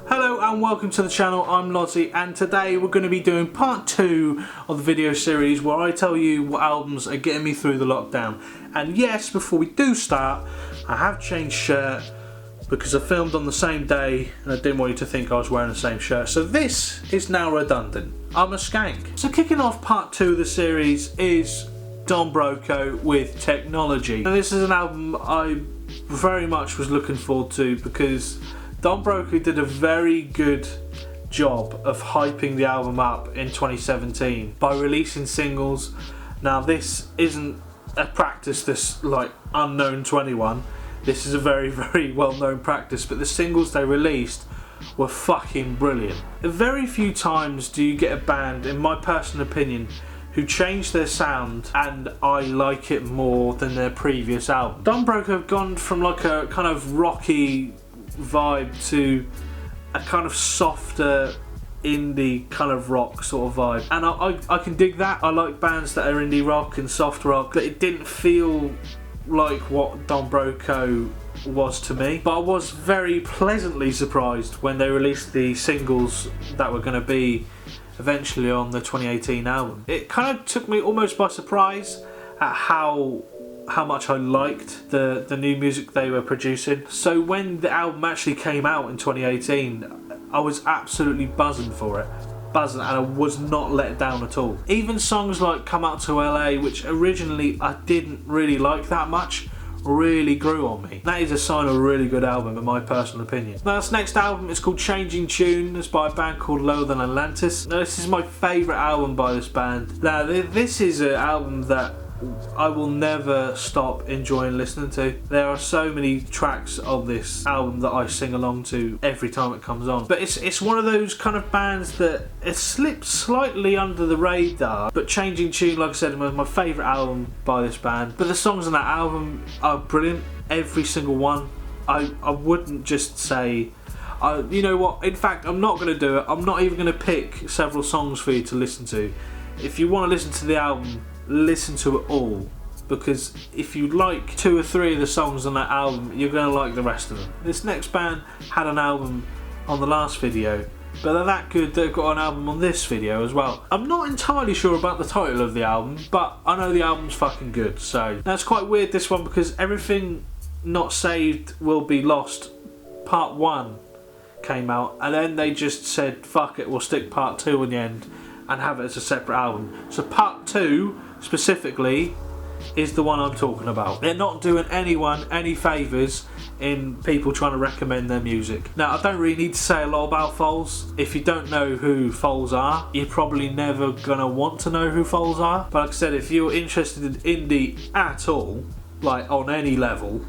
Hello and welcome to the channel. I'm Lozzy and today we're going to be doing part 2 of the video series where I tell you what albums are getting me through the lockdown. And yes, before we do start, I have changed shirt because I filmed on the same day and I didn't want you to think I was wearing the same shirt. So this is now redundant. I'm a skank. So kicking off part 2 of the series is Dombroco with Technology. And this is an album I very much was looking forward to because Dombroco did a very good job of hyping the album up in 2017 by releasing singles. Now this isn't a practice that's like unknown to anyone. This is a very well known practice, but the singles they released were fucking brilliant. Very few times do you get a band, in my personal opinion, who changed their sound and I like it more than their previous album. Dombroco have gone from like a kind of rocky vibe to a kind of softer indie kind of rock sort of vibe, and I can dig that. I like bands that are indie rock and soft rock, but it didn't feel like what Dombroco was to me. But I was very pleasantly surprised when they released the singles that were going to be eventually on the 2018 album. It kind of took me almost by surprise at how much I liked the new music they were producing. So when the album actually came out in 2018, I was absolutely buzzing for it. Buzzing, and I was not let down at all. Even songs like Come Out to LA, which originally I didn't really like that much, really grew on me. That is a sign of a really good album in my personal opinion. Now this next album is called Changing Tune. It's by a band called Lower Than Atlantis. Now this is my favourite album by this band. Now this is an album that I will never stop enjoying listening to. There are so many tracks on this album that I sing along to every time it comes on. But it's one of those kind of bands that it slipped slightly under the radar. But Changing Tune, like I said, was my favourite album by this band. But the songs on that album are brilliant, every single one. I wouldn't just say, you know what, in fact I'm not going to do it. I'm not even going to pick several songs for you to listen to. If you want to listen to the album, listen to it all, because if you like 2 or 3 of the songs on that album, you're going to like the rest of them. This next band had an album on the last video, but they're that good they've got an album on this video as well. I'm not entirely sure about the title of the album, but I know the album's fucking good. So now it's quite weird, this one, because Everything Not Saved Will Be Lost part 1 came out, and then they just said fuck it, we'll stick part 2 in the end and have it as a separate album. So part 2 specifically is the one I'm talking about. They're not doing anyone any favours in people trying to recommend their music. Now I don't really need to say a lot about Foals. If you don't know who Foals are, you're probably never gonna want to know who Foals are. But like I said, if you're interested in indie at all, like on any level,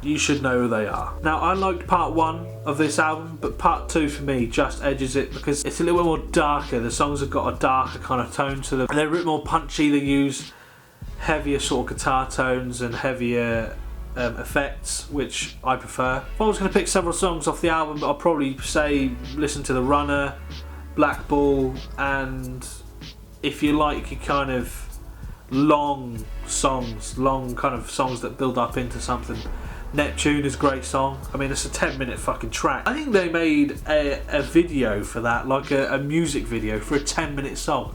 you should know who they are. Now I liked part 1 of this album, but part 2 for me just edges it because it's a little bit more darker. The songs have got a darker kind of tone to them. They're a bit more punchy. They use heavier sort of guitar tones and heavier effects, which I prefer. If I was going to pick several songs off the album, I'll probably say listen to The Runner, Black Ball, and if you like your kind of long kind of songs that build up into something, Neptune is a great song. I mean, it's a 10-minute fucking track. I think they made a video for that, like a music video for a 10-minute song.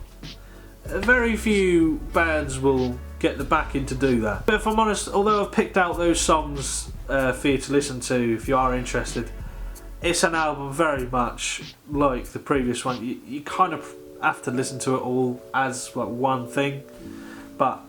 Very few bands will get the backing to do that. But if I'm honest, although I've picked out those songs for you to listen to if you are interested, it's an album very much like the previous one. You kind of have to listen to it all as like one thing, but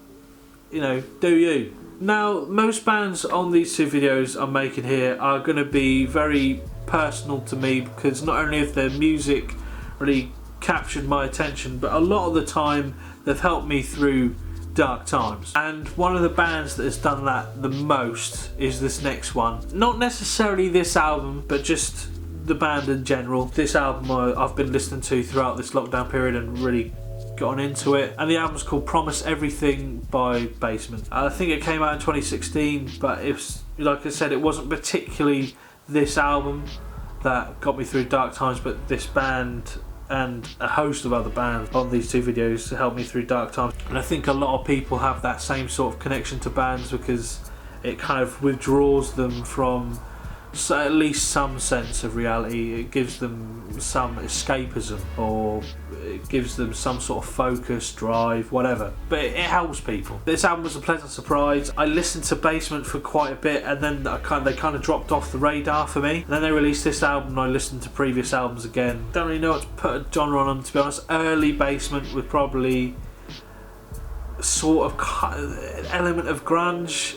you know, do you. Now, most bands on these 2 videos I'm making here are going to be very personal to me because not only have their music really captured my attention, but a lot of the time they've helped me through dark times. And one of the bands that has done that the most is this next one. Not necessarily this album, but just the band in general. This album I've been listening to throughout this lockdown period and really gotten into it, and the album's called Promise Everything by Basement. I think it came out in 2016, but it's, like I said, it wasn't particularly this album that got me through dark times, but this band and a host of other bands on these 2 videos to help me through dark times. And I think a lot of people have that same sort of connection to bands because it kind of withdraws them from so at least some sense of reality. It gives them some escapism, or it gives them some sort of focus, drive, whatever. But it helps people. This album was a pleasant surprise. I listened to Basement for quite a bit, and then they kind of dropped off the radar for me. And then they released this album, and I listened to previous albums again. Don't really know what to put a genre on them, to be honest. Early Basement with probably sort of element of grunge,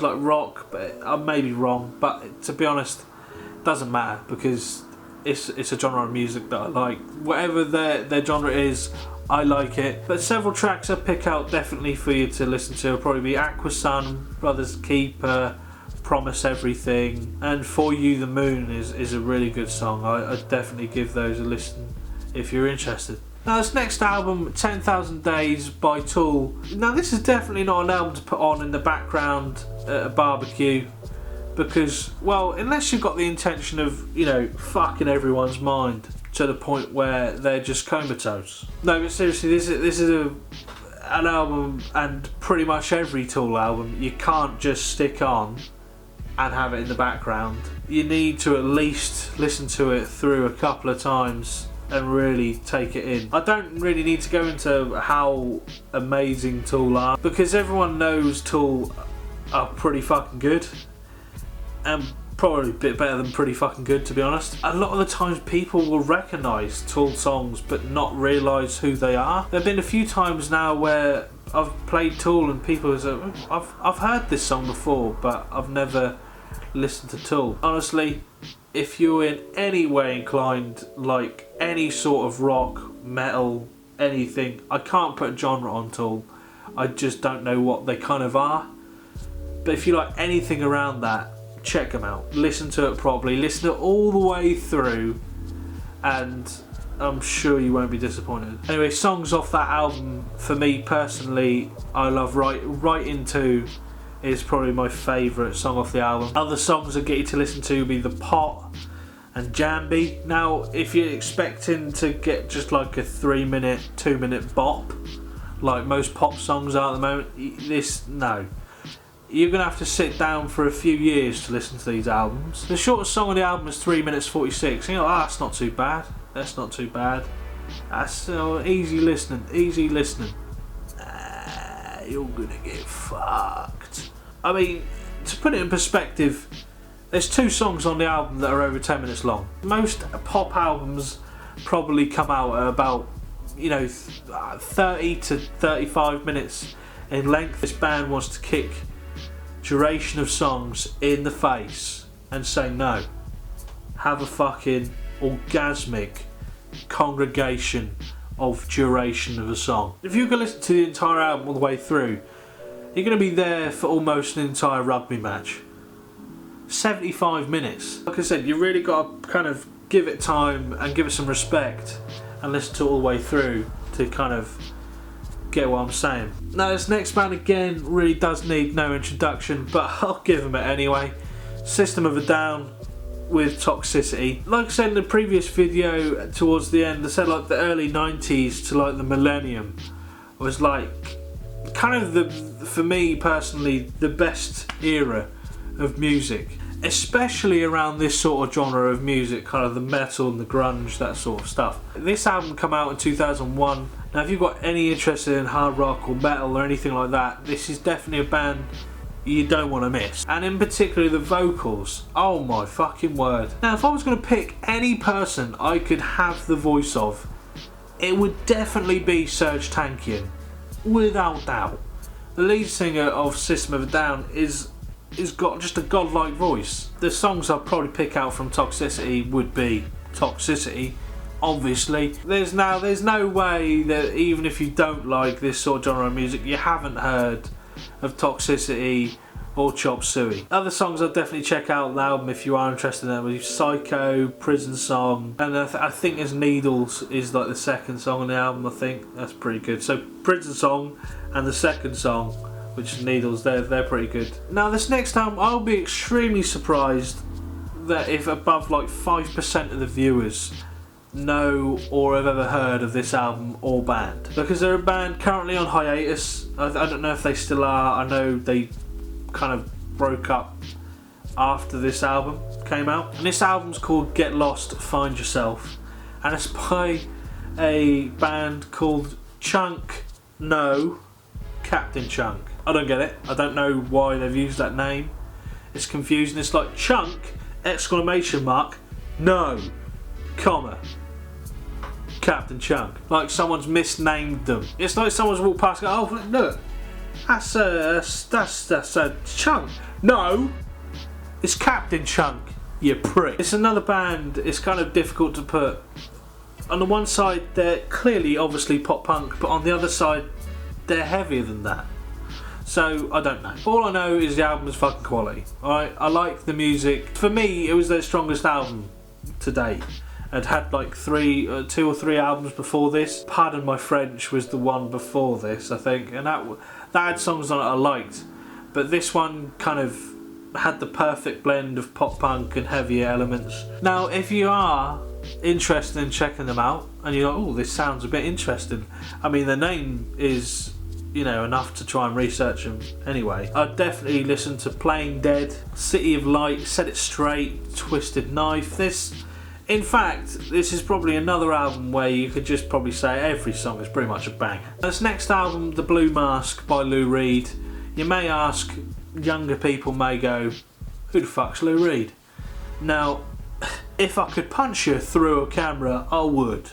like rock, but I may be wrong. But to be honest, it doesn't matter, because it's a genre of music that I like. Whatever their genre is, I like it. But several tracks I pick out definitely for you to listen to will probably be Aquasun, Brothers Keeper, Promise Everything, and For You the Moon is a really good song. I'd definitely give those a listen if you're interested. Now this next album, 10,000 Days by Tool. Now this is definitely not an album to put on in the background at a barbecue, because, well, unless you've got the intention of, you know, fucking everyone's mind to the point where they're just comatose. No, but seriously, this is an album, and pretty much every Tool album you can't just stick on and have it in the background. You need to at least listen to it through a couple of times and really take it in. I don't really need to go into how amazing Tool are, because everyone knows Tool are pretty fucking good, and probably a bit better than pretty fucking good, to be honest. A lot of the times people will recognise Tool songs but not realise who they are. There have been a few times now where I've played Tool and people say, I've heard this song before, but I've never listened to Tool. Honestly, if you're in any way inclined, like any sort of rock, metal, anything, I can't put a genre on Tool. I just don't know what they kind of are. But if you like anything around that, check them out. Listen to it properly. Listen to it all the way through, and I'm sure you won't be disappointed. Anyway, songs off that album, for me personally, I love Right Into is probably my favourite song off the album. Other songs that get you to listen to would be The Pot and Jambi. Now, if you're expecting to get just like a 3-minute, 2-minute bop, like most pop songs are at the moment, no. You're going to have to sit down for a few years to listen to these albums. The shortest song on the album is 3 minutes 46. You know, that's not too bad. That's not too bad. That's easy listening, easy listening. You're going to get fucked. I mean, to put it in perspective, there's 2 songs on the album that are over 10 minutes long. Most pop albums probably come out at about, 30 to 35 minutes in length. This band wants to kick duration of songs in the face and say no. Have a fucking orgasmic congregation of duration of a song. If you can listen to the entire album all the way through, you're going to be there for almost an entire rugby match. 75 minutes. Like I said, you really got to kind of give it time and give it some respect and listen to it all the way through to kind of get what I'm saying. Now this next band again really does need no introduction, but I'll give them it anyway. System of a Down with Toxicity. Like I said in the previous video towards the end, I said like the early 90s to like the millennium was like kind of for me personally, the best era of music. Especially around this sort of genre of music, kind of the metal and the grunge, that sort of stuff. This album came out in 2001. Now if you've got any interest in hard rock or metal or anything like that, this is definitely a band you don't want to miss. And in particular the vocals, oh my fucking word. Now if I was going to pick any person I could have the voice of, it would definitely be Serj Tankian, without doubt. The lead singer of System of a Down is got just a godlike voice. The songs I'd probably pick out from Toxicity would be Toxicity, obviously. There's no way that even if you don't like this sort of genre of music, you haven't heard of Toxicity or Chop Suey. Other songs I'd definitely check out on the album if you are interested in them would be Psycho, Prison Song, and I think there's Needles is like the second song on the album. I think that's pretty good. So Prison Song and the second song, which is Needles, they're pretty good. Now this next album, I'll be extremely surprised that if above like 5% of the viewers know or have ever heard of this album or band, because they're a band currently on hiatus. I don't know if they still are. I know they kind of broke up after this album came out. And this album's called Get Lost, Find Yourself. And it's by a band called Chunk No Captain Chunk. I don't get it. I don't know why they've used that name. It's confusing. It's like Chunk, exclamation mark, no, comma, Captain Chunk. Like someone's misnamed them. It's like someone's walked past and go, oh look, that's a Chunk. No, it's Captain Chunk, you prick. It's another band. It's kind of difficult to put. On the one side, they're clearly, obviously pop punk, but on the other side, they're heavier than that. So I don't know. All I know is the album is fucking quality. Alright, I like the music. For me, it was their strongest album to date. I'd had like 2 or 3 albums before this. Pardon My French was the one before this, I think, and that had songs on it I liked. But this one kind of had the perfect blend of pop punk and heavier elements. Now, if you are interested in checking them out, and you're like, oh, this sounds a bit interesting. I mean, the name is, you know, enough to try and research them anyway. I'd definitely listen to Plain Dead, City of Light, Set It Straight, Twisted Knife. In fact, this is probably another album where you could just probably say every song is pretty much a banger. This next album, The Blue Mask by Lou Reed. You may ask, younger people may go, who the fuck's Lou Reed? Now, if I could punch you through a camera, I would.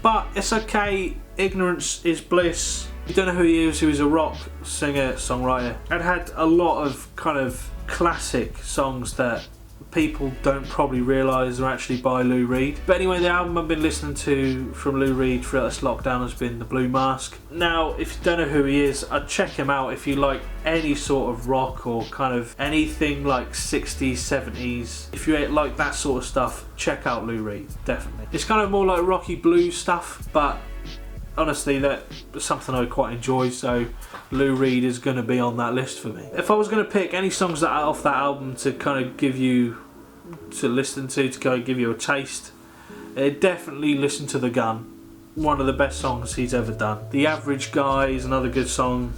But it's okay, ignorance is bliss. You don't know who he is. He was a rock singer, songwriter, and had a lot of kind of classic songs that people don't probably realise are actually by Lou Reed. But anyway, the album I've been listening to from Lou Reed throughout this lockdown has been The Blue Mask. Now, if you don't know who he is, I'd check him out if you like any sort of rock or kind of anything like 60s, 70s. If you like that sort of stuff, check out Lou Reed, definitely. It's kind of more like rocky blues stuff, but honestly, that's something I quite enjoy, so Lou Reed is going to be on that list for me. If I was going to pick any songs that are off that album to kind of give you to listen to kind of give you a taste, definitely listen to The Gun. One of the best songs he's ever done. The Average Guy is another good song.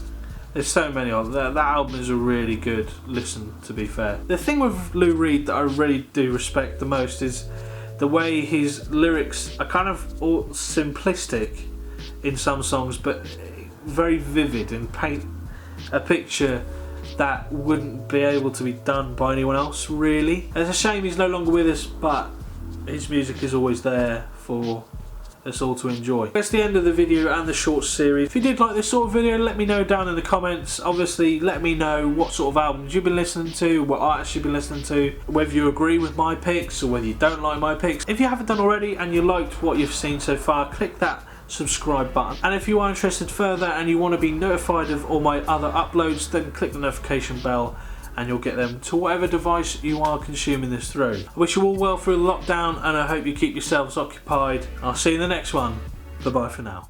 There's so many of them. That album is a really good listen, to be fair. The thing with Lou Reed that I really do respect the most is the way his lyrics are kind of all simplistic in some songs, but very vivid and paint a picture that wouldn't be able to be done by anyone else, really. It's a shame he's no longer with us, but his music is always there for us all to enjoy. That's the end of the video and the short series. If you did like this sort of video, let me know down in the comments. Obviously, let me know what sort of albums you've been listening to, what artists you've been listening to, whether you agree with my picks or whether you don't like my picks. If you haven't done already and you liked what you've seen so far, click that subscribe button. And if you are interested further and you want to be notified of all my other uploads, then click the notification bell and you'll get them to whatever device you are consuming this through. I wish you all well through the lockdown, and I hope you keep yourselves occupied. I'll see you in the next one. Bye bye for now.